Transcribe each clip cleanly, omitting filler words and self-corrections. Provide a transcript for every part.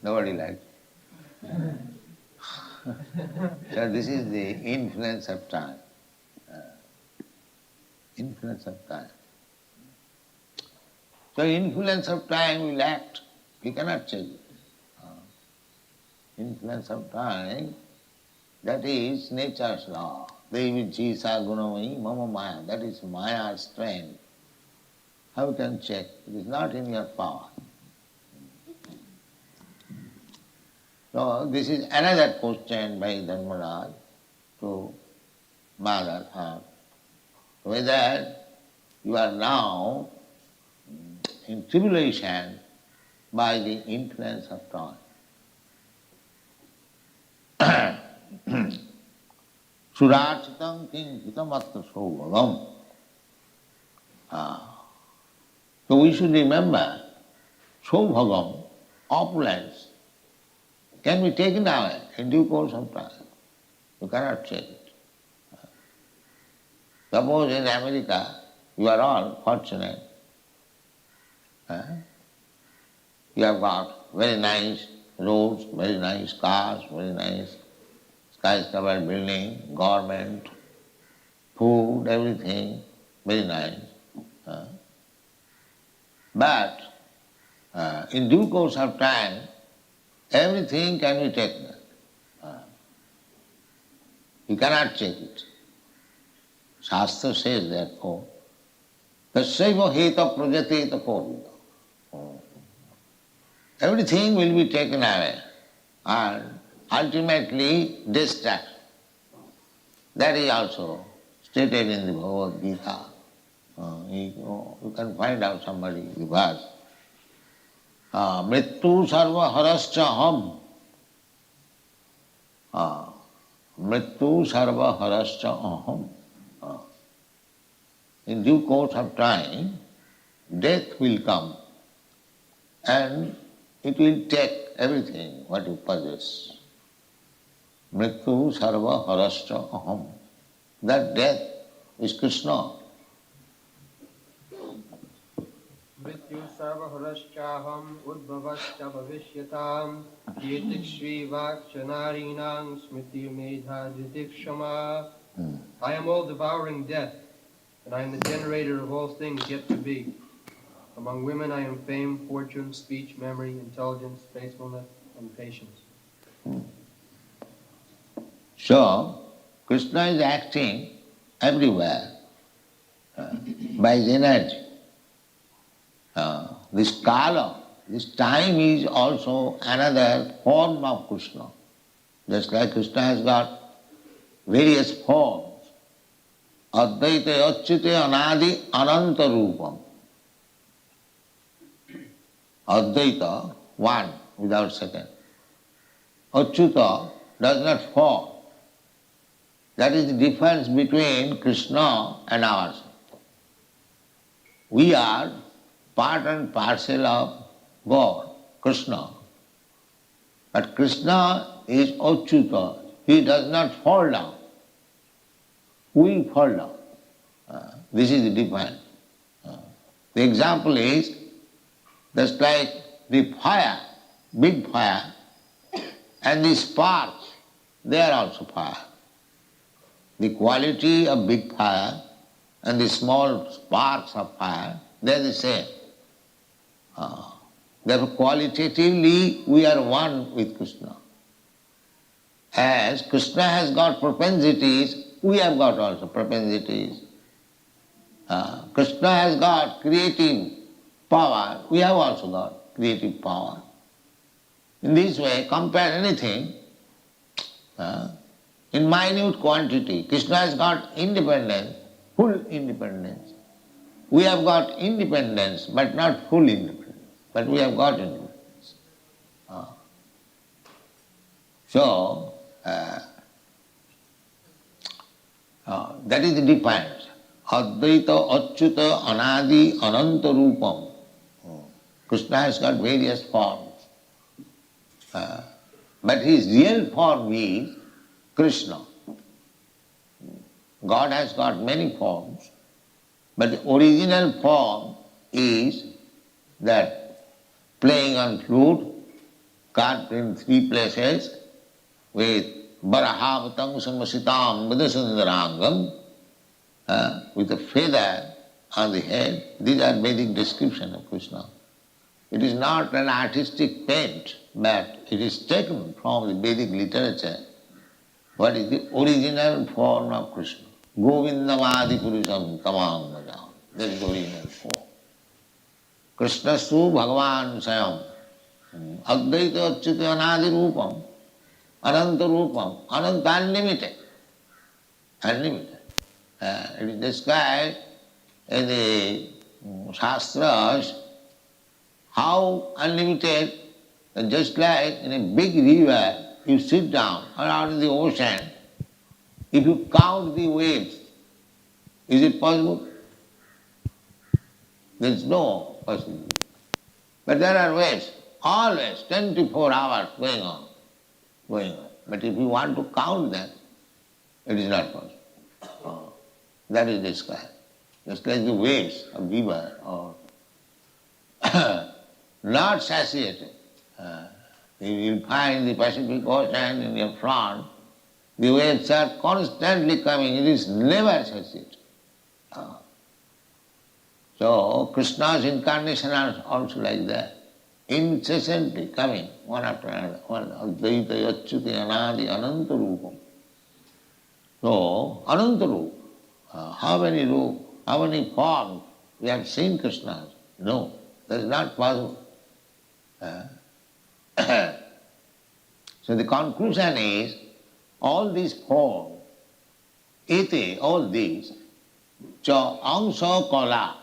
Nobody likes. So this is the influence of time. Influence of time. So influence of time will act. We cannot change it. Influence of time, that is nature's law. Devi Jisa Gunamai Mama Maya. That is Maya's strength. How you can check? It is not in your power. So this is another question by Dharmaraj to Mother Earth. Whether you are now in tribulation by the influence of time. Surachitam kinchitam atta sobhagam. So we should remember, sobhagam, opulence, can be taken away in due course of time. You cannot change it. Suppose in America, you are all fortunate. You have got very nice roads, very nice cars, very nice skyscraper building, government, food, everything, very nice. But in due course of time, everything can be taken. You cannot check it. Shastra says therefore, tasyaiva heta prajateta purvita. Everything will be taken away and ultimately destruction. That is also stated in the Bhagavad Gita. You can find out somebody, the verse. Mrittu sarva harascha aham. Mrittu sarva harascha aham. In due course of time, death will come and it will take everything what you possess. Mrityu sarva harascha aham. That death is Krishna. Mrityu sarva harascha udbhavascha bhavishyatam yetik shri vaksanarinang smriti medha didikshama. I am all devouring death, and I am the generator of all things yet to be. Among women I am fame, fortune, speech, memory, intelligence, faithfulness, and patience. So, Krishna is acting everywhere by his energy. This kala, this time is also another form of Krishna. Just like Krishna has got various forms. Advaita achyute anadi ananta rupam. Advaita, one, without second. Achyuta does not fall. That is the difference between Krishna and ours. We are part and parcel of God, Krishna. But Krishna is Achyuta. He does not fall down. We fall down. This is the difference. The example is just like the fire, big fire, and the sparks, they are also fire. The quality of big fire and the small sparks of fire, they are the same. Therefore, qualitatively, we are one with Krishna. As Krishna has got propensities, we have got also propensities. Krishna has got creative power, we have also got creative power. In this way, compare anything in minute quantity. Krishna has got independence, full independence. We have got independence, but not full independence. But we have got independence. So, that is the difference. Advaita, Achyuta, Anadi, Ananta Rupam. Krishna has got various forms. But his real form is Krishna. God has got many forms, but the original form is that playing on flute, cut in 3 places with Barahavatang Samasitam Buddhasundarangam, with a feather on the head. These are Vedic description of Krishna. It is not an artistic paint, but it is taken from the Vedic literature. What is the original form of Krishna? Govindamadi Purusham Tamam Madam. That is the original form. Krishna Su Bhagavan Sayam. Advaita Achyuta Anadi Rupam. Ananta Rupam. Ananta unlimited. Unlimited. It is described in the Shastras how unlimited, just like in a big river, you sit down or out in the ocean, if you count the waves, is it possible? There is no possibility. But there are waves, always, 24 hours going on, going on. But if you want to count them, it is not possible. That is described. Just like the waves of river or not satiated. You will find the Pacific Ocean in your front, the waves are constantly coming, it is never satiated. So Krishna's incarnation are also like that, incessantly coming, one after another. Advaita Achyuta Anadi Ananta Rupam. So, Ananta Rupa. How many rupa, how many forms we have seen Krishna? No, that is not possible. So the conclusion is, all these forms, iti, all these, cha angsha kala.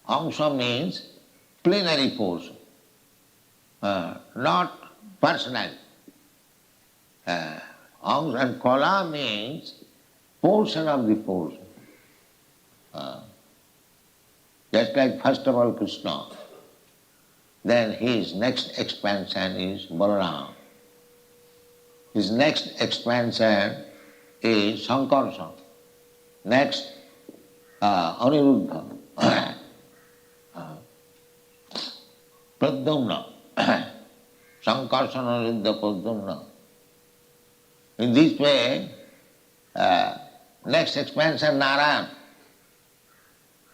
Angsha means plenary portion, not personal. Angsha and kala means portion of the portion. Just like first of all Krishna, then his next expansion is Balaram. His next expansion is Sankarsana. Next, Aniruddha. Pradyumna. Sankarsana, Aniruddha, Pradyumna. In this way, next expansion Narayan.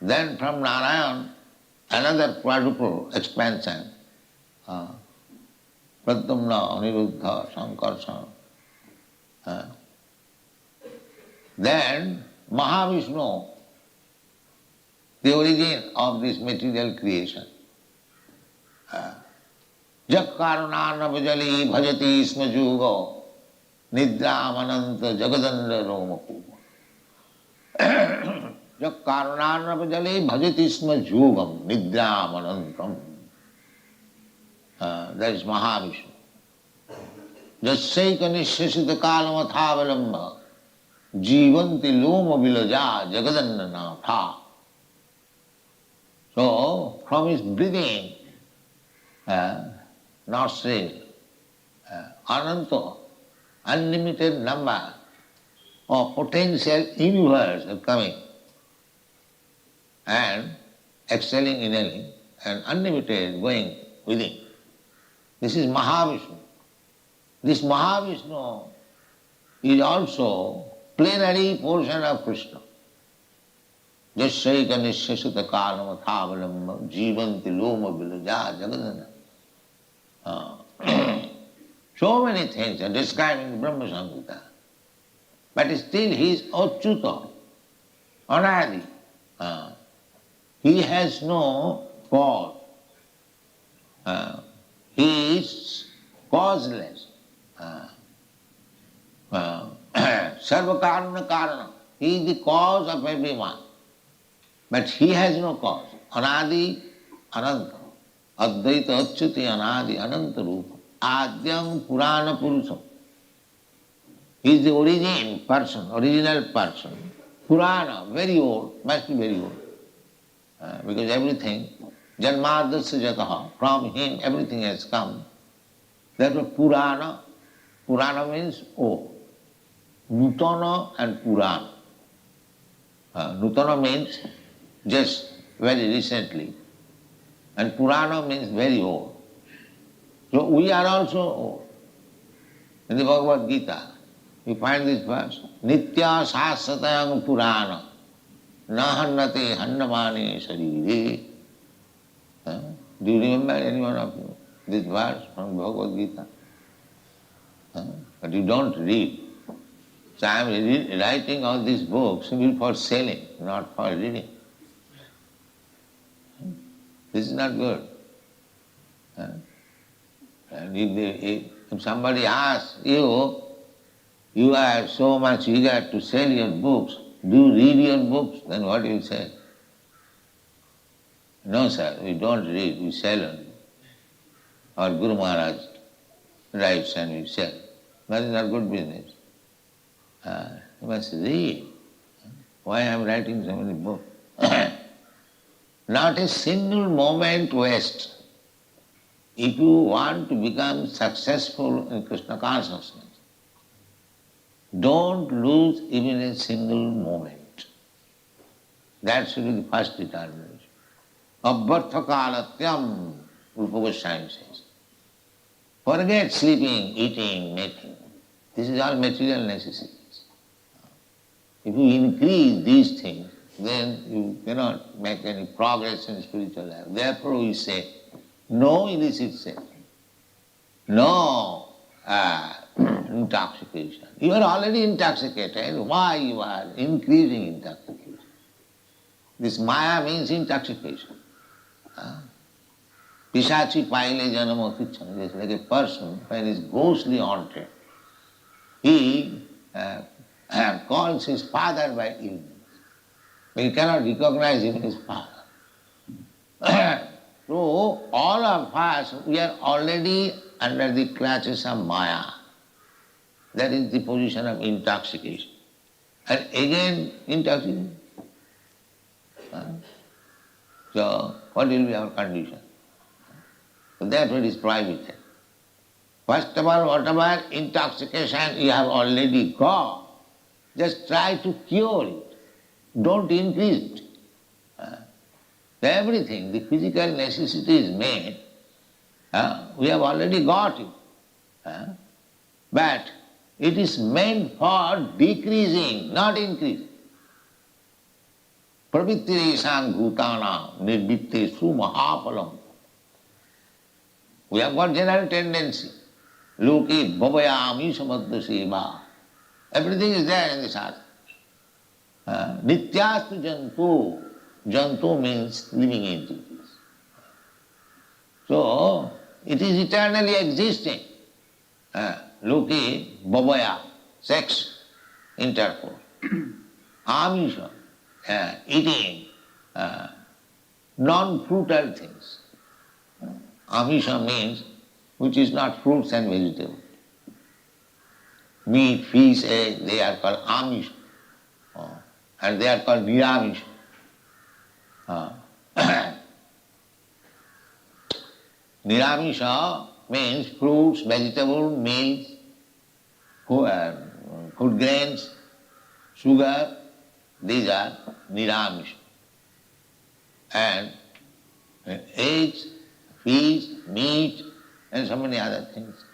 Then from Narayan, another quadruple expansion. Pradyumna, Aniruddha, Sankarsana. Then Mahavishnu, the origin of this material creation. Jakkarunarnavajali bhajati isma juga nidramananta jagadanda romakuva. Jakkarunarnavajali bhajati isma jugam nidramanantam. That is Mahavishnu. Jasyaika nishasita kalamathavalamba jivanti loma vilaja jagadannanatha. So, from his breathing, nostril, ananta, unlimited number of potential universe are coming and excelling inhaling and unlimited going within. This is Mahavishnu. This Mahavishnu is also plenary portion of Krishna. Jasyaika nishasita kalamathavalamba jivanti loma vilaja jagadana. So many things are described in the Brahma Samhita. But still he is Achyuta, Anadi. He has no cause. He is causeless. Sarvakarana karana. He is the cause of everyone. But he has no cause. Anadi, Ananta. Advaita Achyuti Anadi Ananta Rupa. Adyam Purana Purusam. He is the origin person, original person. Purana, very old, must be very old. Because everything, Janmadasya Jataha, from him everything has come. Therefore Purana, Purana means old. Nutana and Purana. Nutana means just very recently. And Purana means very old. So we are also, in the Bhagavad Gita, you find this verse, Nitya Sasatayang Purana, Nahannate Hannamani Sarire. Do you remember any one of you this verse from Bhagavad Gita? But you don't read. So I am writing all these books for selling, not for reading. This is not good. And if somebody asks you, you are so much eager to sell your books, do you read your books? Then what do you say? No, sir, we don't read, we sell only. Our Guru Maharaj writes and we sell. That is not good business. You must read. Why I am writing so many books? Not a single moment waste. If you want to become successful in Krishna consciousness, don't lose even a single moment. That should be the first determination. Abharthakalatyam, Rupa Goswami says. Forget sleeping, eating, making. This is all material necessities. If you increase these things, then you cannot make any progress in spiritual life. Therefore we say, no illicit sex, no intoxication. You are already intoxicated. Why you are increasing intoxication? This Maya means intoxication. Pisachi paile janamo kicham. It's like a person when he is ghostly haunted. He calls his father by illness. But he cannot recognize even his father. So all of us, we are already under the clutches of Maya. That is the position of intoxication. And again, intoxication. So what will be our condition? So therefore it is prohibited. First of all, whatever intoxication you have already got, just try to cure it. Don't increase it. Everything, the physical necessity is made. We have already got it. But it is meant for decreasing, not increasing. Pravittiresang bhutana nirbittesu mahapalam. We have got general tendency. Loke bhavayami samadha seva. Everything is there in the sadhana. Nityastu jantu. Jantu means living entities. So, it is eternally existing. Loke bhavaya, sex, intercourse. Amisha, eating non-fruital things. Amisha means which is not fruits and vegetables. Meat, fish, egg, they are called amisha. And they are called niramisha. Niramisha means fruits, vegetables, meals, food grains, sugar, these are niramisha. And eggs, fish, meat, and so many other things.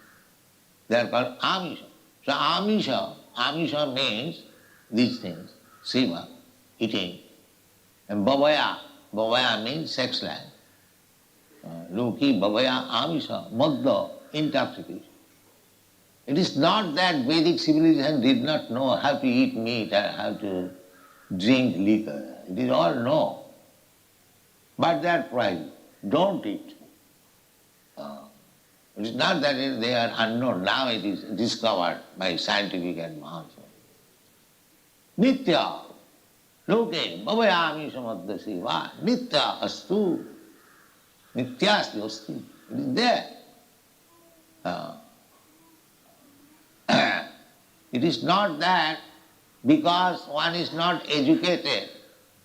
They are called amisha. So amisha means these things, seva, eating. And bhavaya means sex life. Loki, bhavaya, amisha, madda, intoxication. It is not that Vedic civilization did not know how to eat meat or how to drink liquor. It is all know. But they are private. Don't eat. It is not that they are unknown. Now it is discovered by scientific advancement. Nitya. Loke, bhavayami samadha seva, nitya astu. Nityasti astu. It is there. It is not that because one is not educated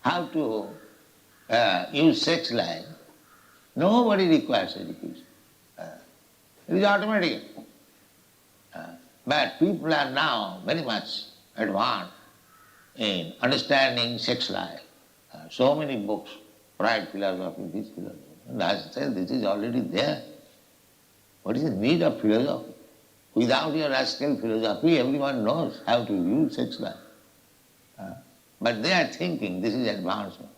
how to use sex life, nobody requires education. It is automatic. But people are now very much advanced in understanding sex life. So many books, right philosophy, this philosophy. And I said, this is already there. What is the need of philosophy? Without your rascal philosophy, everyone knows how to use sex life. But they are thinking this is advancement.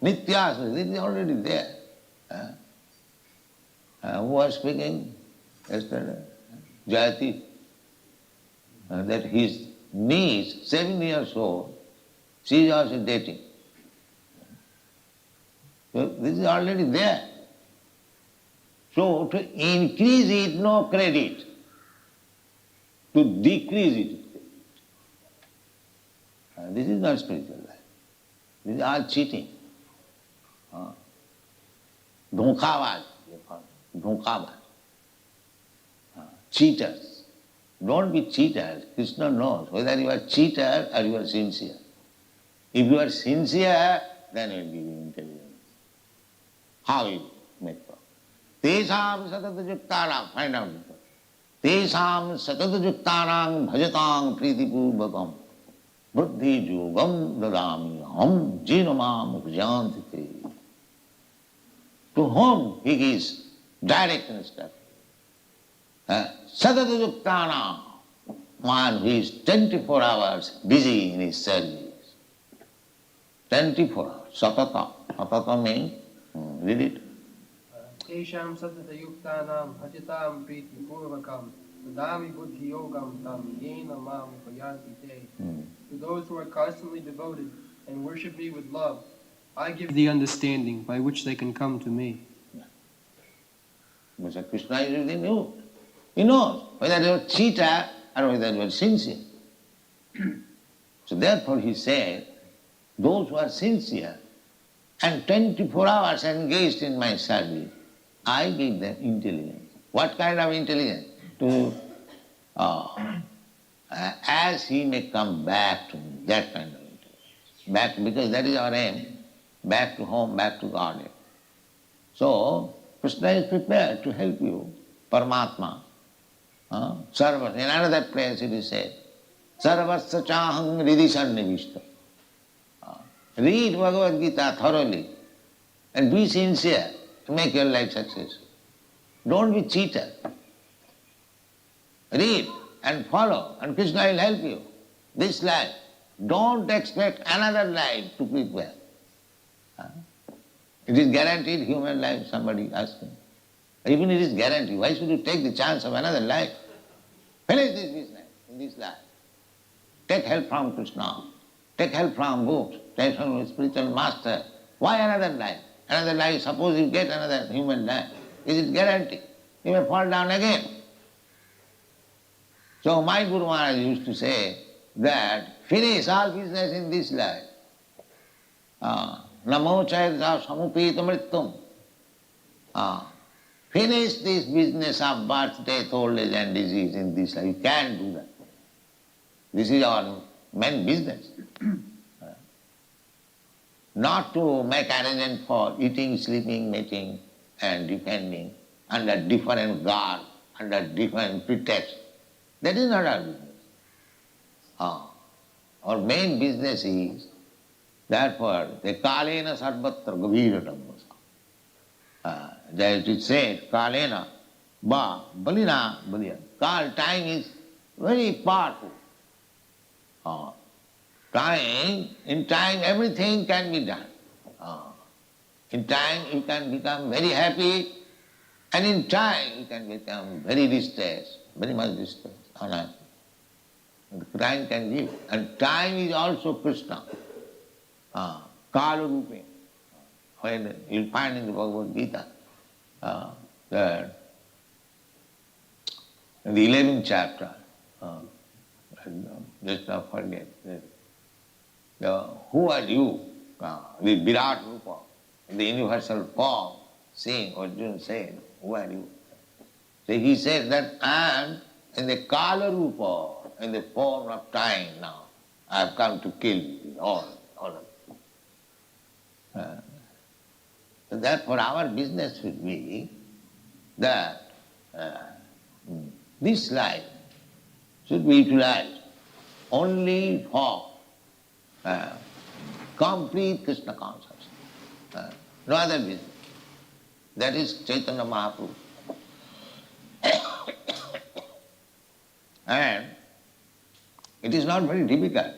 Nitya, this is already there. Who was speaking yesterday? Jayati. That his niece, 7 years old, she is also dating. So this is already there. So to increase it, no credit. To decrease it. This is not spiritual life. This is all cheating. Dhokabaz, they call it. Dhokabaz. Cheaters. Don't be cheaters. Krishna knows whether you are cheater or you are sincere. If you are sincere, then you will give you intelligence. How you make progress? Tesam satatayuktanam, find out it. Tesam satatayuktanam bhajatam pritipurvakam buddhi yogam dadami ham jinamam upajantite. To whom he gives direct instruction. Satatayuktanam, one who is 24 hours busy in his service. 24 hours. Satata. Satata means, read it. Tesham satatayuktanam bhajatam priti purvakam dadami buddhi yogam tam yena mam upayanti te. To those who are constantly devoted and worship me with love, I give the understanding by which they can come to me. Mr. Krishna is within you. He knows whether you are a cheater or whether you are sincere. So therefore he said, those who are sincere and 24 hours engaged in my service, I give them intelligence. What kind of intelligence? To as he may come back to me, that kind of intelligence. Back, because that is our aim, back to home, back to God. So Krishna is prepared to help you, Paramatma. Sarvas, in another place it is said, Sarvasya chahang ridisannivishta. Read Bhagavad Gita thoroughly and be sincere to make your life successful. Don't be cheater. Read and follow and Krishna will help you. This life. Don't expect another life to prepare. It is guaranteed human life, somebody asked me. Even it is guaranteed, why should you take the chance of another life? Finish this business in this life. Take help from Krishna. Take help from books. Take help from a spiritual master. Why another life? Another life, suppose you get another human life. Is it guaranteed? You may fall down again. So my Guru Maharaj used to say that finish all business in this life. Namo chayata samupita mrittum. Finish this business of birth, death, old age and disease in this life. You can't do that. This is our main business. Not to make arrangement for eating, sleeping, mating and depending under different garb, under different pretext. That is not our business. Our main business is, therefore, the kalena sarvatra gavira dhammasa. That it said, kalena ba balina baliya. Time is very powerful. In time everything can be done. In time you can become very happy, and in time you can become very distressed, very much distressed, unhappy. Time can give. And time is also Krishna. Kala Rupe. When you'll find in the Bhagavad Gita that in the 11th chapter, just now forget, who are you? The Virat Rupa, the universal form, seeing Arjuna said, who are you? So he said that I am in the Kala Rupa, in the form of time now. I have come to kill you, all of you. So therefore our business should be that this life should be utilized only for complete Krishna consciousness. No other business. That is Chaitanya Mahaprabhu. And it is not very difficult.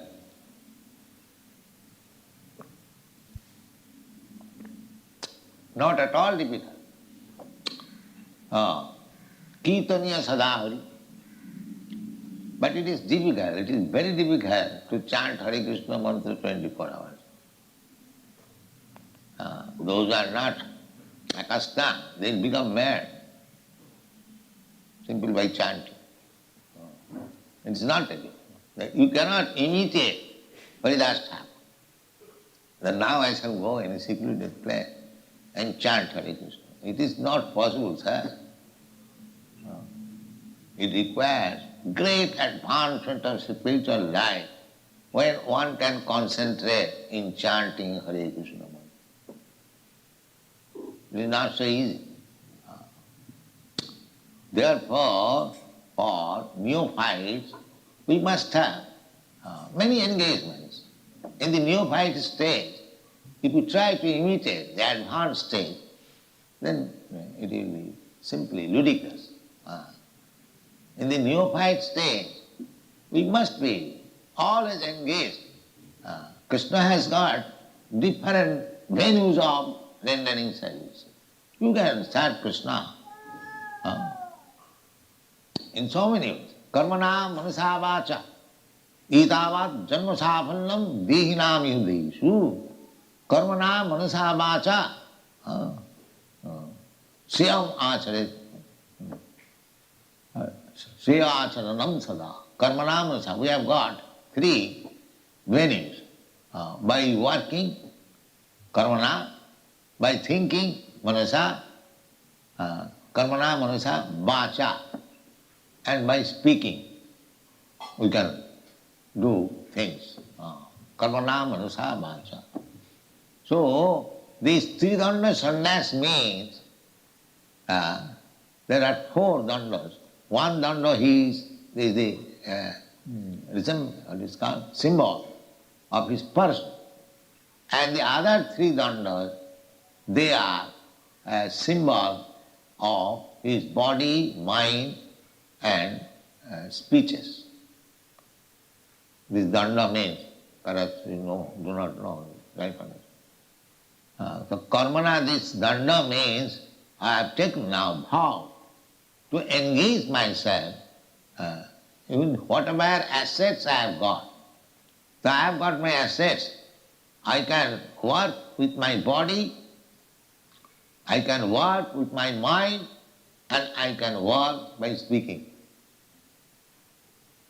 Not at all difficult. Kirtaniya Sadahari. But it is difficult, it is very difficult to chant Hare Krishna mantra 24 hours. Those are not accustomed, they become mad simply by chanting. It's not a gift. You cannot imitate Vedas Thakur. Then now I shall go in a secluded place and chant Hare Krishna. It is not possible, sir. It requires great advancement of spiritual life when one can concentrate in chanting Hare Krishna mantra. It is not so easy. Therefore, for neophytes, we must have many engagements. In the neophyte stage, if you try to imitate the advanced stage, then it will be simply ludicrous. In the neophyte stage, we must be always engaged. Krishna has got different venues of rendering service. You can start Krishna in so many ways. Karmana manasa vacha itavat janma safallam dehinam yudeshu. Karmana manasa vacha sriyam acharet. Sriya acharanam sada. Karmana manasa. We have got three venues. By working, karmana, by thinking, manasa, karmana manasa vacha, and by speaking we can do things. Karmana manasa vacha. So these three dandas sannyas means there are four dandas. One danda is the symbol of his person, and the other three dandas, they are a symbol of his body, mind, and speeches. This danda means, perhaps you know, do not know, right? So karmana, this danda means I have taken now vow to engage myself in whatever assets I have got. So I have got my assets. I can work with my body, I can work with my mind, and I can work by speaking.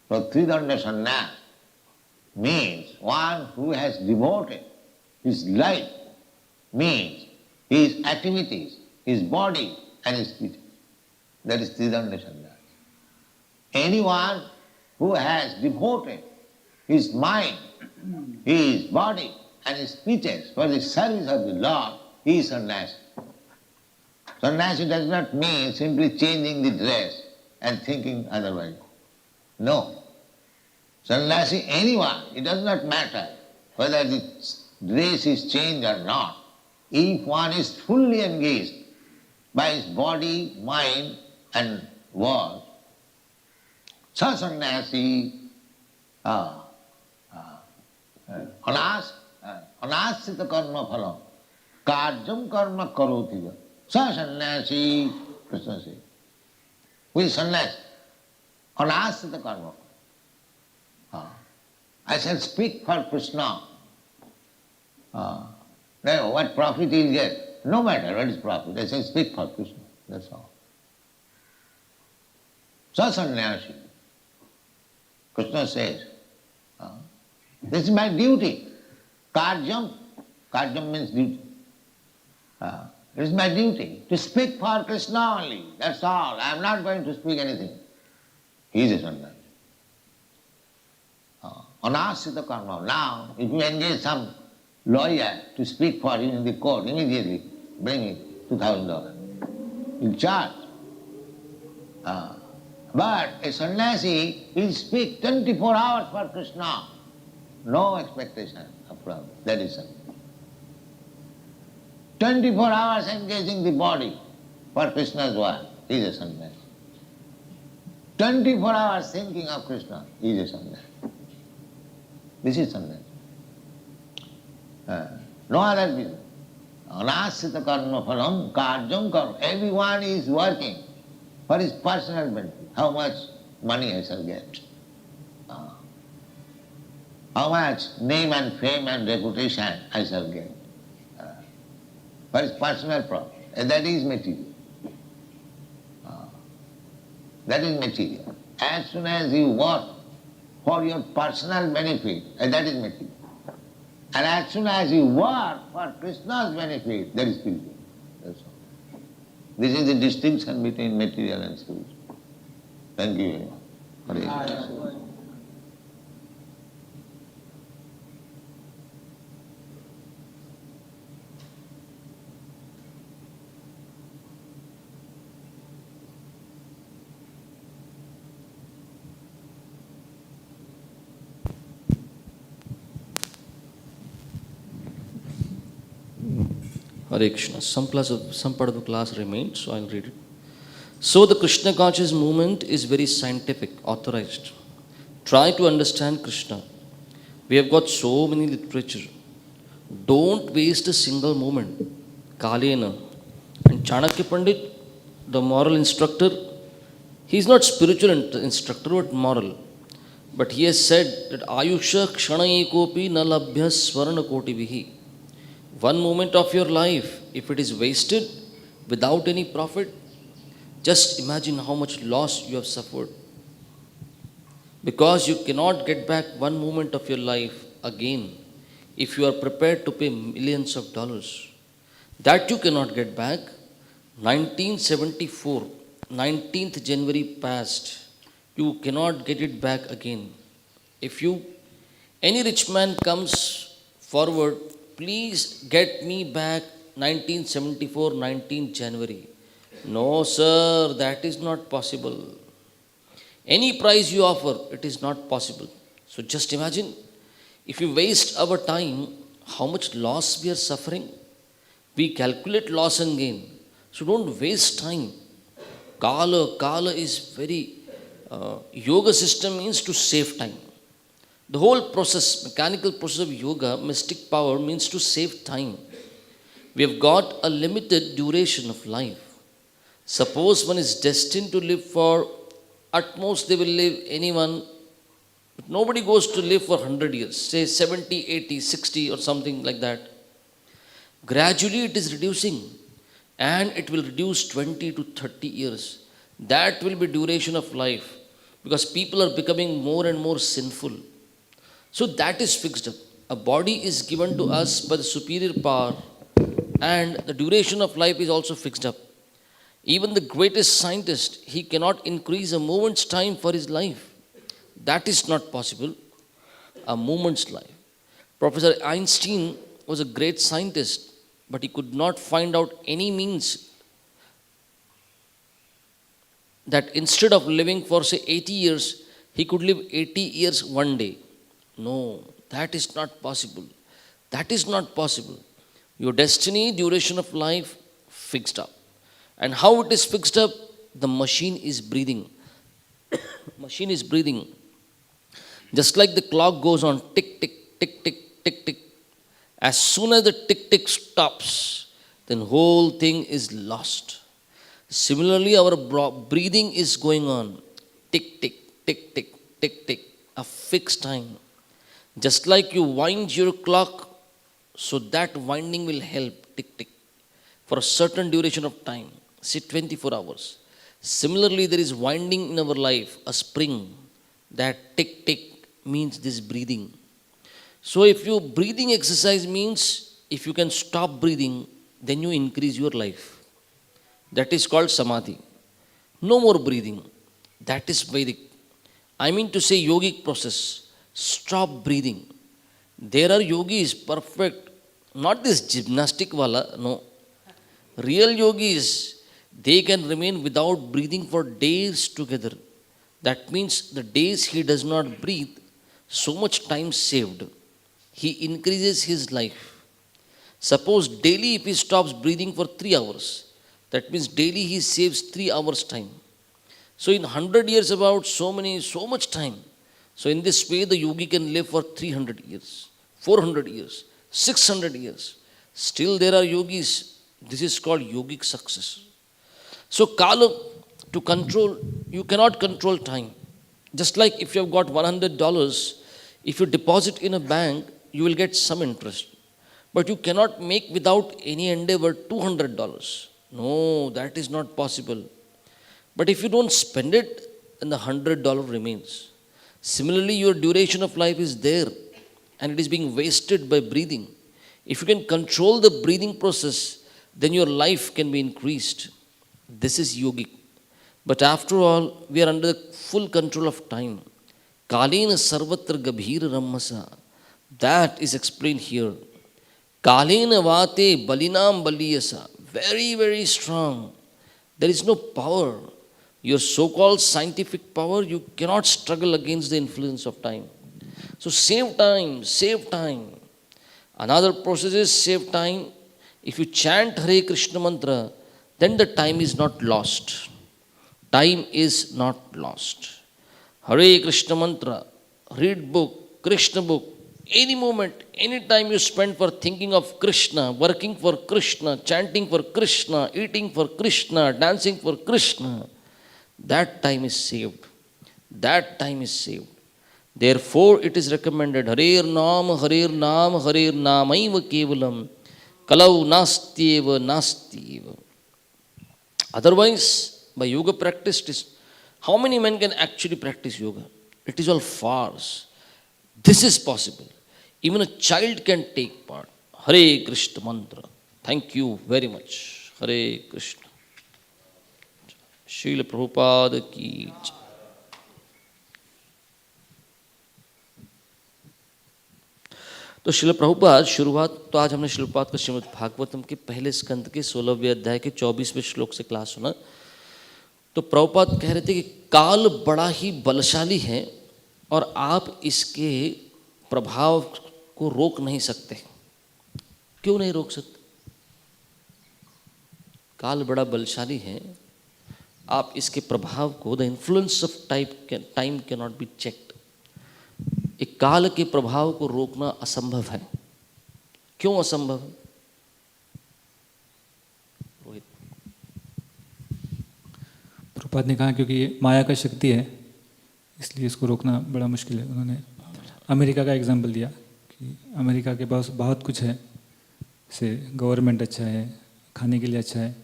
So Tridanda Sannyas means one who has devoted his life, means his activities, his body and his speech. That is Tridanda Sannyas. Anyone who has devoted his mind, his body and his speeches for the service of the Lord, he is sannyasi. Sannyasi does not mean simply changing the dress and thinking otherwise. No. Sannyasi, anyone, it does not matter whether the dress is changed or not. If one is fully engaged by his body, mind and word, sa sannyasi anasita karma phalam karjam karma karoti. Sa sannyasi, Krishna says. Who is sannyasi? Anasita karma. I shall speak for Krishna. Now what profit he will get? No matter what is profit, I shall speak for Krishna. That's all. Sa sannyasi. Krishna says, this is my duty. Karjam. Karjam means duty. It is my duty to speak for Krishna only. That's all. I am not going to speak anything. He is a sannyasi. Anasita karma. Now, if you engage some lawyer to speak for you in the court, immediately bring it $2,000. You charge. But a sannyasi will speak 24 hours for Krishna. No expectation of profit. That is sannyasi. 24 hours engaging the body for Krishna's work, he is a sannyasi. 24 hours thinking of Krishna, he is a sannyasi. This is sannyasi. No other business. Anasita karma phalam karjam karma. Everyone is working for his personal benefit. How much money I shall get? How much name and fame and reputation I shall get? For his personal profit. And that is material. That is material. As soon as you work for your personal benefit, that is material. And as soon as you work for Krishna's benefit, that is spiritual. That's all. This is the distinction between material and spiritual. Thank you very much. Hare Krishna. Hare Krishna. Some part of the class remains, so I'll read it. So the Krishna conscious movement is very scientific, authorized. Try to understand Krishna. We have got so many literature. Don't waste a single moment. Kalena. And Chanakya Pandit, the moral instructor, he is not spiritual instructor but moral. But he has said that Ayusha Kshana Ekopi na labhya swarna koti vihi. One moment of your life, if it is wasted without any profit, just imagine how much loss you have suffered. Because you cannot get back one moment of your life again if you are prepared to pay millions of dollars. That you cannot get back. 1974, 19th January passed. You cannot get it back again. If any rich man comes forward, please get me back 1974, 19th January. No, sir, that is not possible. Any price you offer, it is not possible. So just imagine, if you waste our time, how much loss we are suffering. We calculate loss and gain. So don't waste time. Kala is very, yoga system means to save time. The whole process, mechanical process of yoga, mystic power means to save time. We have got a limited duration of life. Suppose one is destined to live for, at most they will live anyone, but nobody goes to live for 100 years, say 70, 80, 60 or something like that. Gradually it is reducing and it will reduce 20 to 30 years. That will be duration of life because people are becoming more and more sinful. So that is fixed up. A body is given to us by the superior power and the duration of life is also fixed up. Even the greatest scientist, he cannot increase a moment's time for his life. That is not possible. A moment's life. Professor Einstein was a great scientist, but he could not find out any means that instead of living for say 80 years, he could live 80 years one day. No, that is not possible. That is not possible. Your destiny, duration of life, fixed up. And how it is fixed up? The machine is breathing. Machine is breathing. Just like the clock goes on tick, tick, tick, tick, tick, tick. As soon as the tick, tick stops, then whole thing is lost. Similarly, our breathing is going on. Tick, tick, tick, tick, tick, tick. A fixed time. Just like you wind your clock, so that winding will help, tick, tick, for a certain duration of time, say 24 hours. Similarly, there is winding in our life, a spring, that tick, tick means this breathing. So if your breathing exercise means, if you can stop breathing, then you increase your life. That is called samadhi. No more breathing. That is Vedic. I mean to say yogic process. Stop breathing. There are yogis perfect, not this gymnastic wala, no. Real yogis, they can remain without breathing for days together. That means the days he does not breathe, so much time saved. He increases his life. Suppose daily if he stops breathing for 3 hours, that means daily he saves 3 hours time. So in 100 years about so much time. So in this way the yogi can live for 300 years, 400 years, 600 years. Still there are yogis. This is called yogic success. So kala, to control, you cannot control time. Just like if you have got $100, if you deposit in a bank, you will get some interest. But you cannot make without any endeavor $200. No, that is not possible. But if you don't spend it, then the $100 remains. Similarly, your duration of life is there and it is being wasted by breathing. If you can control the breathing process, then your life can be increased. This is yogic. But after all, we are under the full control of time. Kalena sarvatra gabhir rammasa. That is explained here. Kalena vate balinam baliyasa. Very, very strong. There is no power. Your so-called scientific power, you cannot struggle against the influence of time. So save time, save time. Another process is save time. If you chant Hare Krishna mantra, then the time is not lost. Time is not lost. Hare Krishna mantra, read book, Krishna book, any moment, any time you spend for thinking of Krishna, working for Krishna, chanting for Krishna, eating for Krishna, dancing for Krishna, that time is saved. That time is saved. Therefore, it is recommended, Harer Naam, Harer Namaiva Kevalam, Kalau Nastyeva, Nastyeva. Otherwise, by yoga practice, how many men can actually practice yoga? It is all farce. This is possible. Even a child can take part. Hare Krishna mantra. Thank you very much. Hare Krishna. Srila Prabhupada ki jai. तो श्रील प्रभुपाद शुरुआत तो आज हमने श्रील प्रभुपाद का श्रीमद् भागवतम के पहले स्कंद के 16वें अध्याय के 24वें श्लोक से क्लास सुना। तो प्रभुपाद कह रहे थे कि काल बड़ा ही बलशाली है और आप इसके प्रभाव को रोक नहीं सकते। क्यों नहीं रोक सकते? काल बड़ा बलशाली है, आप इसके प्रभाव को, the influence of time can not be checked. एक काल के प्रभाव को रोकना असंभव है। क्यों असंभव है? रोहित। प्रभुपाद ने कहा क्योंकि ये माया का शक्ति है, इसलिए इसको रोकना बड़ा मुश्किल है। उन्होंने अमेरिका का एग्जाम्पल दिया कि अमेरिका के पास बहुत कुछ है, से गवर्नमेंट अच्छा है, खाने के लिए अच्छा है,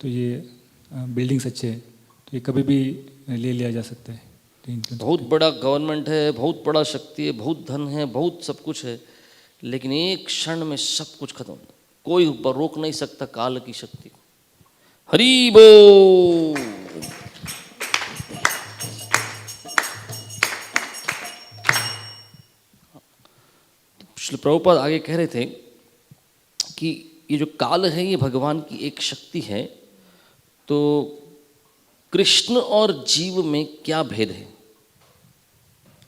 तो ये बिल्डिंग्स अच्छे हैं, तो ये कभी भी ले लिया जा सकता है। बहुत बड़ा गवर्नमेंट है, बहुत बड़ा शक्ति है, बहुत धन है, बहुत सब कुछ है, लेकिन एक क्षण में सब कुछ खत्म। कोई रोक नहीं सकता काल की शक्ति को। हरि बोल। श्री प्रभुपाद आगे कह रहे थे कि ये जो काल है ये भगवान की एक शक्ति है। तो कृष्ण और जीव में क्या भेद है?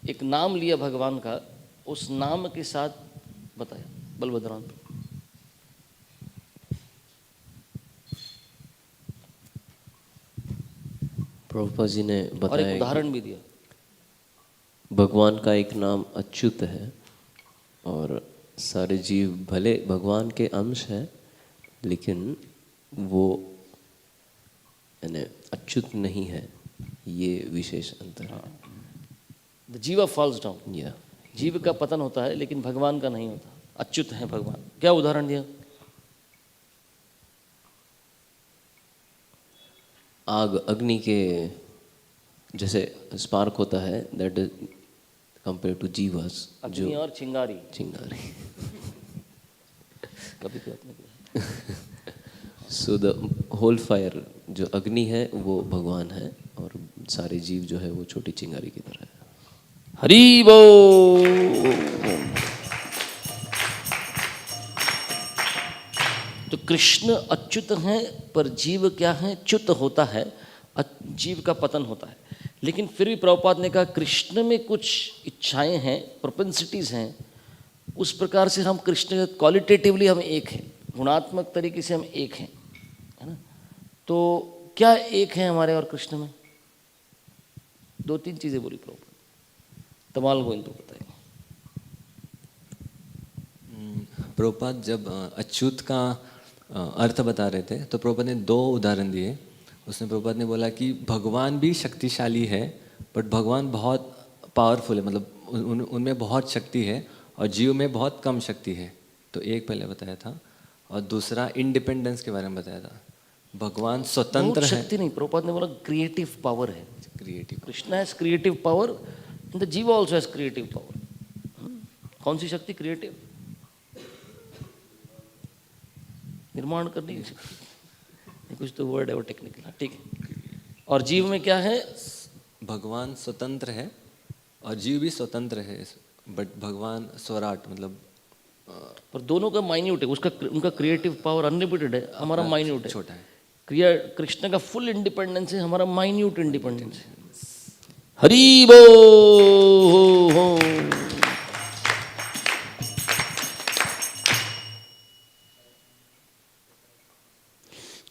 एक नाम लिया भगवान का, उस नाम के साथ बताया बलभद्रान। प्रभुपाद जी ने बताया और एक उदाहरण भी दिया। भगवान का एक नाम अच्युत है और सारे जीव भले भगवान के अंश हैं, लेकिन वो यानी अच्युत नहीं है, ये विशेष अंतर है। द जीवा फॉल्स डाउन, या जीव का पतन होता है लेकिन भगवान का नहीं होता। अच्युत है भगवान। क्या उदाहरण दिया? आग अग्नि के जैसे स्पार्क होता है, दैट इज कंपेयर टू जीवास। अग्नि और चिंगारी। चिंगारी कभी प्रयत्न किया। सो द होल फायर जो अग्नि है वो भगवान है और सारे जीव जो है वो छोटी चिंगारी की तरह है। हरि बोल। तो कृष्ण अच्युत हैं, पर जीव क्या है? च्युत होता है, जीव का पतन होता है। लेकिन फिर भी प्रभुपाद ने कहा कृष्ण में कुछ इच्छाएं हैं, प्रोपेंसिटीज हैं, उस प्रकार से हम कृष्ण क्वालिटेटिवली हम एक हैं, गुणात्मक तरीके से हम एक हैं, है ना। तो क्या एक है हमारे और कृष्ण में? 2-3 चीजें बोली प्रभुपाद, तमाल गोविंद तो बताएंगे। प्रभुपाद जब अच्युत का अर्थ बता रहे थे तो प्रभुपाद ने 2 उदाहरण दिए। उसमें प्रभुपाद ने बोला कि भगवान भी शक्तिशाली है, बट भगवान बहुत पावरफुल है, मतलब उनमें बहुत शक्ति है और जीव में बहुत कम शक्ति है। तो एक पहले बताया था, और दूसरा इंडिपेंडेंस के बारे में बताया था। भगवान स्वतंत्र है, शक्ति नहीं, प्रभुपाद ने बोला क्रिएटिव पावर है। Creative, Krishna has creative power and the जीव आल्सो हैज क्रिएटिव पावर। कौन सी शक्ति? क्रिएटिव, निर्माण करने की शक्ति। कुछ तो वर्ड है वो टेक्निकल, ठीक है। और जीव में क्या है? भगवान स्वतंत्र है और जीव भी स्वतंत्र है, बट भगवान स्वराट, मतलब पर दोनों का माइन्यूट है। उसका उनका क्रिएटिव पावर अनलिमिटेड है, हमारा माइन्यूट है, छोटा है। कृष्ण का फुल इंडिपेंडेंस है, हमारा माइन्यूट इंडिपेंडेंस है। हरि बोल।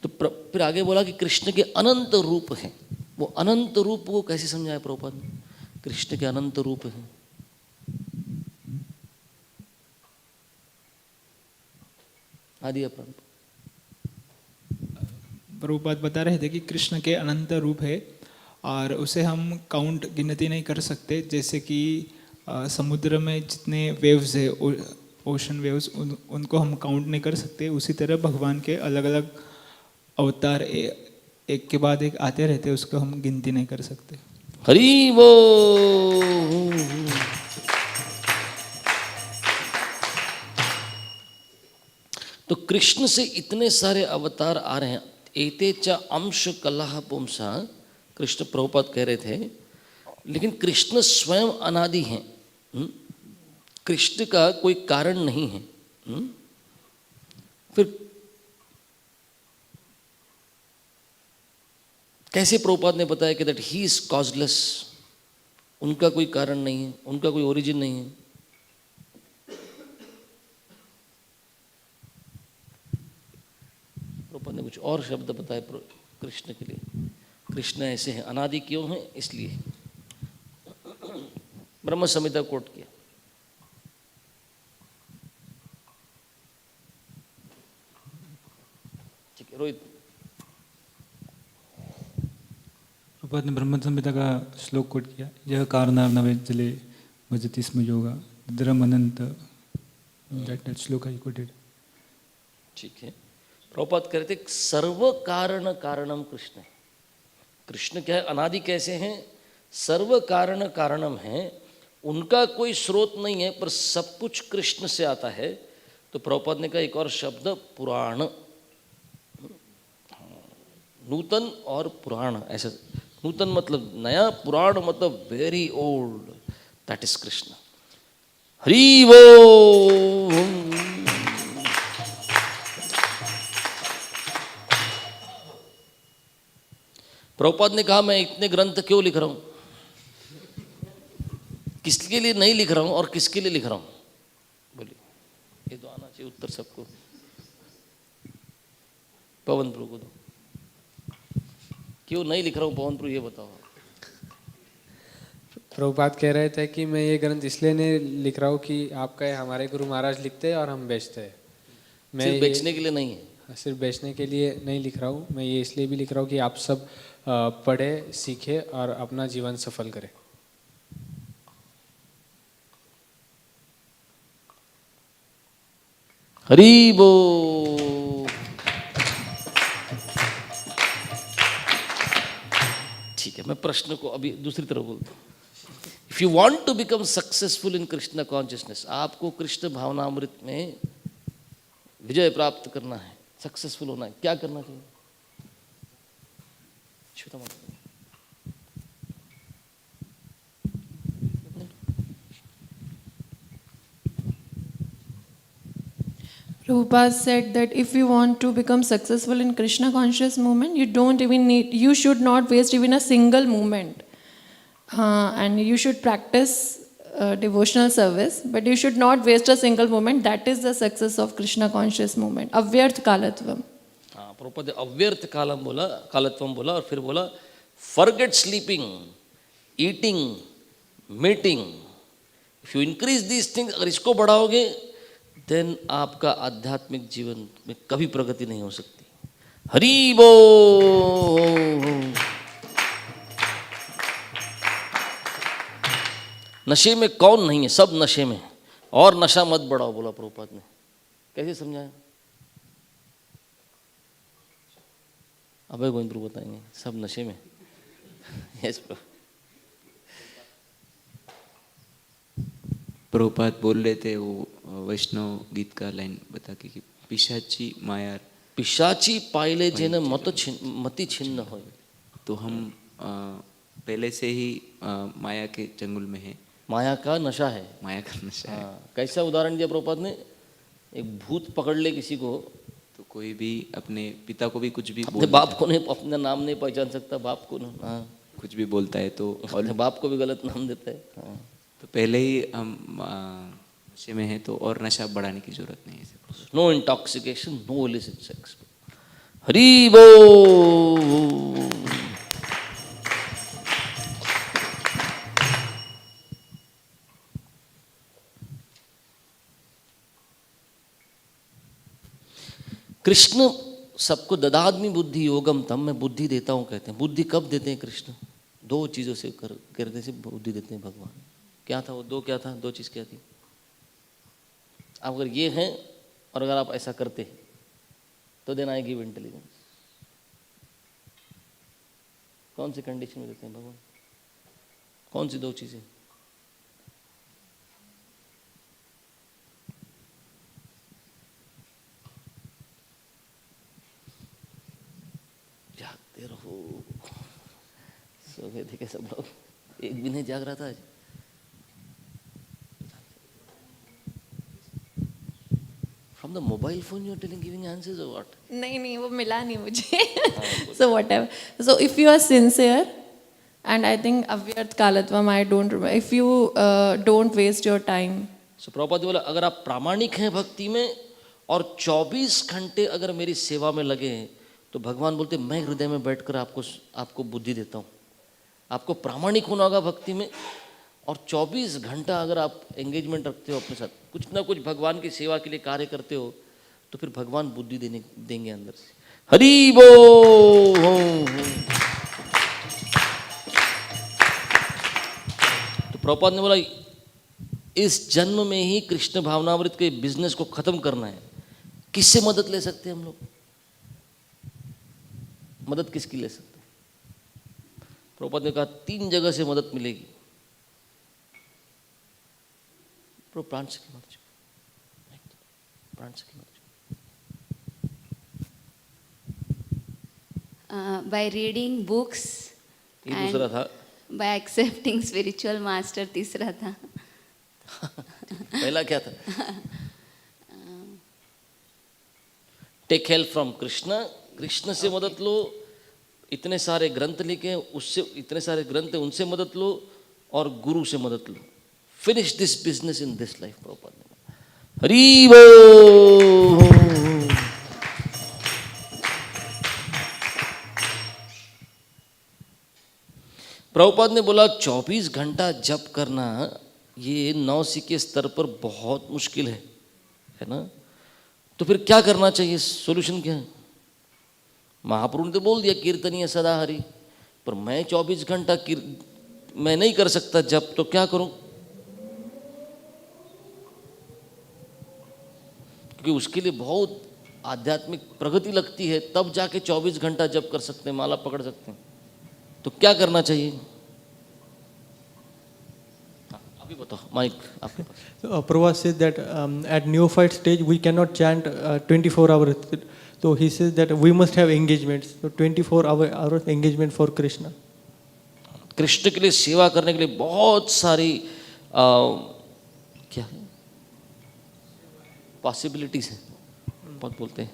तो फिर आगे बोला कि कृष्ण के अनंत रूप हैं। वो अनंत रूप को कैसे समझाया प्रभुपाद ने? कृष्ण के अनंत रूप हैं। आदि अपरांत प्रभुपाद बता रहे थे कि कृष्ण के अनंत रूप है और उसे हम काउंट गिनती नहीं कर सकते। जैसे कि समुद्र में जितने वेव्स है, ओशन वेव्स, उनको हम काउंट नहीं कर सकते। उसी तरह भगवान के अलग अलग अवतार एक के बाद एक आते रहते, उसको हम गिनती नहीं कर सकते। हरि बोल। तो कृष्ण से इतने सारे अवतार आ रहे हैं। एते च अंश कलह पुंसा, कृष्ण प्रभुपाद कह रहे थे, लेकिन कृष्ण स्वयं अनादि हैं। कृष्ण का कोई कारण नहीं है। फिर कैसे प्रभुपाद ने बताया कि दैट ही इज कॉजलेस? उनका कोई कारण नहीं है, उनका कोई ओरिजिन नहीं है। प्रभुपाद ने कुछ और शब्द बताए कृष्ण के लिए। कृष्ण ऐसे हैं, अनादि क्यों हैं? इसलिए ब्रह्म संहिता कोट किया। ठीक है रोहित। प्रभुपाद ने ब्रह्म संहिता का श्लोक कोट किया, यह कारणार्णवे जले भजति स्म योगा द्रम अनंत, दैट श्लोक आई कोटेड। ठीक है। प्रभुपाद कह रहे थे सर्व कारण कारणम कृष्ण है। कृष्ण क्या है? अनादि कैसे हैं? सर्व कारण कारणम है, उनका कोई स्रोत नहीं है, पर सब कुछ कृष्ण से आता है। तो प्रभुपाद ने कहा एक और शब्द, पुराण। नूतन और पुराण, ऐसा। नूतन मतलब नया, पुराण मतलब very old, that is Krishna. Hari बोल। प्रभुपाद ने कहा मैं इतने ग्रंथ क्यों लिख रहा हूं, किसके लिए नहीं लिख रहा हूं और किसके लिए लिख रहा हूं? बोलिए, ये तो आना चाहिए उत्तर सबको। पवन प्रभु को दो। क्यों नहीं लिख रहा हूं पवन प्रभु, ये बताओ। प्रभुपाद कह रहे थे कि मैं ये ग्रंथ इसलिए नहीं लिख रहा हूँ कि आपका हमारे गुरु महाराज लिखते हैं और हम बेचते हैं। मैं सिर्फ बेचने के लिए नहीं है, सिर्फ बेचने के लिए नहीं लिख रहा हूँ। मैं ये इसलिए भी लिख रहा हूँ कि आप सब पढ़े, सीखे और अपना जीवन सफल करें। हरि बोल। ठीक है, मैं प्रश्न को अभी दूसरी तरफ बोलता हूँ। If you want to become successful in Krishna consciousness, आपको कृष्ण भावनामृत में विजय प्राप्त करना है, सक्सेसफुल होना है, क्या करना चाहिए? Prabhupada said that if you want to become successful in Krishna conscious movement, you should not waste even a single moment. And you should practice devotional service, but you should not waste a single moment. That is the success of Krishna conscious movement. Avyarth kalatvam. हाँ, प्रभुपाद ने अव्यर्थ कालत्वम बोला और फिर बोला forget sleeping, eating, meeting. If you increase these things, अगर इसको बढ़ाओगे then आपका आध्यात्मिक जीवन में कभी प्रगति नहीं हो सकती. हरि बोल. नशे में कौन नहीं है? सब नशे में. और नशा मत बढ़ाओ बोला प्रभुपाद ने. कैसे समझाया? अभय गोविंद प्रभु बताएंगे. सब नशे में. यस प्रभुपाद बोल रहे थे वो वैष्णव गीत का लाइन बता के कि पिशाची माया, पिशाची पाइले जेन मति छिन्न हो. तो हम पहले से ही माया के चंगुल में हैं. माया का नशा है. माया का नशा है. कैसा उदाहरण दिया प्रभुपाद ने? एक भूत पकड़ ले किसी को तो कोई भी अपने पिता को भी कुछ भी अपने बाप को नहीं, अपना नाम नहीं पहचान सकता. बाप को नहीं, हाँ, कुछ भी बोलता है तो अपने बाप को भी गलत नाम देता है. हाँ. तो पहले ही हम नशे में हैं तो और नशा बढ़ाने की जरूरत नहीं है. No intoxication, no illicit sex. Hari बोल. कृष्ण सबको ददादमि बुद्धि योगम तम, मैं बुद्धि देता हूँ कहते हैं. बुद्धि कब देते हैं कृष्ण? दो चीज़ों से करने से बुद्धि देते हैं भगवान. क्या था वो? दो क्या था? दो चीज़ क्या थी? आप अगर ये हैं और अगर आप ऐसा करते हैं तो देन आई गिव इंटेलिजेंस. कौन सी कंडीशन में देते हैं भगवान? कौन सी दो चीज़ें? जागते रहो. सो गए थे क्या सब लोग? एक भी नहीं जाग रहा था आज. From the mobile phone you are telling, giving answers or what? नहीं वो मिला नहीं मुझे. So whatever. So if you are sincere, and I think avyarth kalatvam, I don't remember. If you don't waste your time. So Prabhupada बोला अगर आप प्रामाणिक हैं भक्ति में और 24 घंटे अगर मेरी सेवा में लगे हैं तो भगवान बोलते मैं हृदय में बैठकर आपको बुद्धि देता हूँ. आपको प्रामाणिक होना होगा भक्ति में और 24 घंटा अगर आप एंगेजमेंट रखते हो अपने साथ, कुछ ना कुछ भगवान की सेवा के लिए कार्य करते हो तो फिर भगवान बुद्धि देंगे अंदर से. हरि बोल. तो प्रभुपाद ने बोला इस जन्म में ही कृष्ण भावनामृत के बिजनेस को खत्म करना है. किससे मदद ले सकते हैं हम लोग? मदद किसकी ले सकते हैं? प्रभुपाद ने कहा 3 जगह से मदद मिलेगी. प्राण से की मत. By reading books ये दूसरा था. by accepting spiritual master तीसरा था. पहला क्या था? Take help from Krishna. Krishna से मदद लो. इतने सारे ग्रंथ लिखे उससे, इतने सारे ग्रंथ उनसे मदद लो और गुरु से मदद लो. Finish this business in this life. Prabhupada ने हरि बोल. प्रभुपाद ने बोला 24 घंटा जप करना ये नौसिक के स्तर पर बहुत मुश्किल है ना. तो फिर क्या करना चाहिए? सॉल्यूशन क्या है? महाप्रभु ने तो बोल दिया कीर्तनीय सदा हरि, पर मैं 24 घंटा मैं नहीं कर सकता जप, तो क्या करूं? क्योंकि उसके लिए बहुत आध्यात्मिक प्रगति लगती है, तब जाके 24 घंटा जप कर सकते हैं, माला पकड़ सकते हैं. तो क्या करना चाहिए? अभी बताओ, माइक आपके पास. Prabhupada says that at neophyte stage we cannot chant 24 hours. So he says that we must have engagements. So 24 hours engagement for Krishna. Krishna के लिए सेवा करने के लिए बहुत सारी क्या है पॉसिबिलिटीज हैं. बहुत बोलते हैं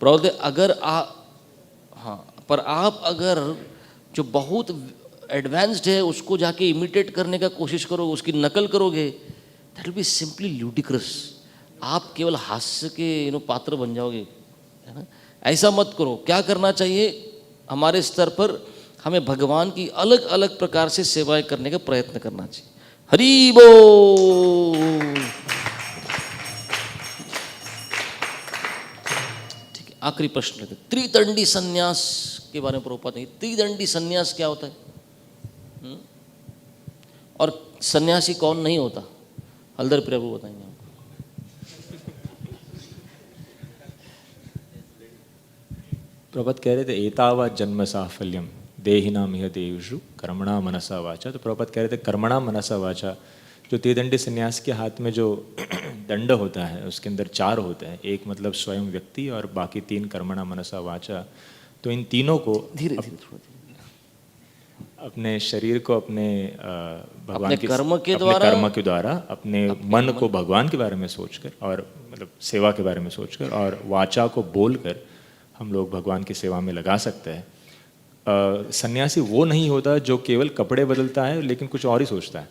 प्रभुपाद अगर आप, हाँ, पर आप अगर जो बहुत एडवांस्ड है उसको जाके इमिटेट करने का कोशिश करोगे, उसकी नकल करोगे, that will be simply ludicrous. आप केवल हास्य के पात्र बन जाओगे, है ना। ऐसा मत करो। क्या करना चाहिए, हमारे स्तर पर हमें भगवान की अलग अलग प्रकार से सेवाएं करने का प्रयत्न करना चाहिए। हरि बोल। ठीक है, आखिरी प्रश्न लेते। त्रिदंडी संन्यास के बारे में प्रभुपाद ने, त्रिदंडी संन्यास क्या होता है और सन्यासी कौन नहीं होता, हल्दर प्रभु बताएंगे आपको। प्रभुपाद कह रहे थे एतावा जन्म साफल्यम देहिनाम इह देहेषु कर्मणा मनसा वाचा। तो प्रभुपाद कह रहे थे कर्मणा मनसा वाचा, जो त्रिदंडी संन्यास के हाथ में जो दंड होता है उसके अंदर 4 होते हैं। एक मतलब स्वयं व्यक्ति और बाकी 3 कर्मणा मनसा वाचा। तो इन तीनों को धीरे धीरे थोड़ा अपने शरीर को अपने भगवान के कर्म के द्वारा अपने मन को भगवान के बारे में सोचकर और मतलब सेवा के बारे में सोचकर और वाचा को बोलकर हम लोग भगवान की सेवा में लगा सकते हैं। सन्यासी वो नहीं होता जो केवल कपड़े बदलता है लेकिन कुछ और ही सोचता है,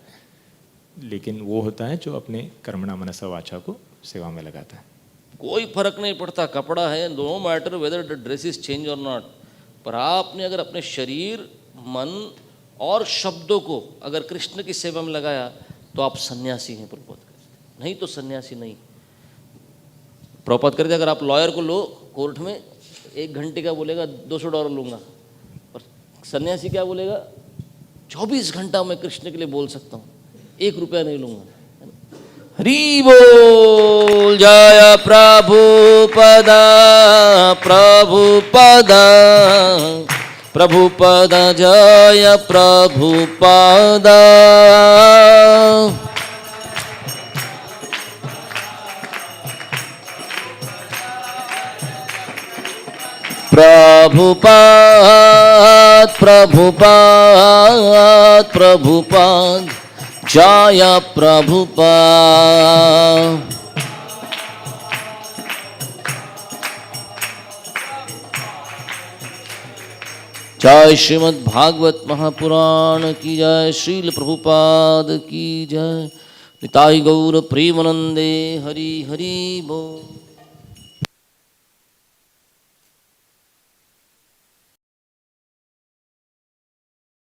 लेकिन वो होता है जो अपने कर्मणा मनसा वाचा को सेवा में लगाता है। कोई फर्क नहीं पड़ता कपड़ा है, no matter whether the dress is change और नॉट, पर आपने अगर अपने शरीर मन और शब्दों को अगर कृष्ण की सेवा में लगाया तो आप सन्यासी हैं प्रभुपाद कहते, नहीं तो सन्यासी नहीं। प्रभुपाद कहते अगर आप लॉयर को लो कोर्ट में 1 घंटे का बोलेगा $200 लूँगा, और सन्यासी क्या बोलेगा 24 घंटा मैं कृष्ण के लिए बोल सकता हूँ, 1 रुपया नहीं लूँगा। हरि बोल। जय प्रभुपादा प्रभुपादा प्रभुपादा जय प्रभुपादा। प्रभुपाद प्रभुपाद प्रभुपाद जय प्रभुपाद। जय श्रीमद् भागवत महापुराण की जय, श्रील प्रभुपाद की जय। निताई गौर प्रेमानंदे। हरि हरि बोल।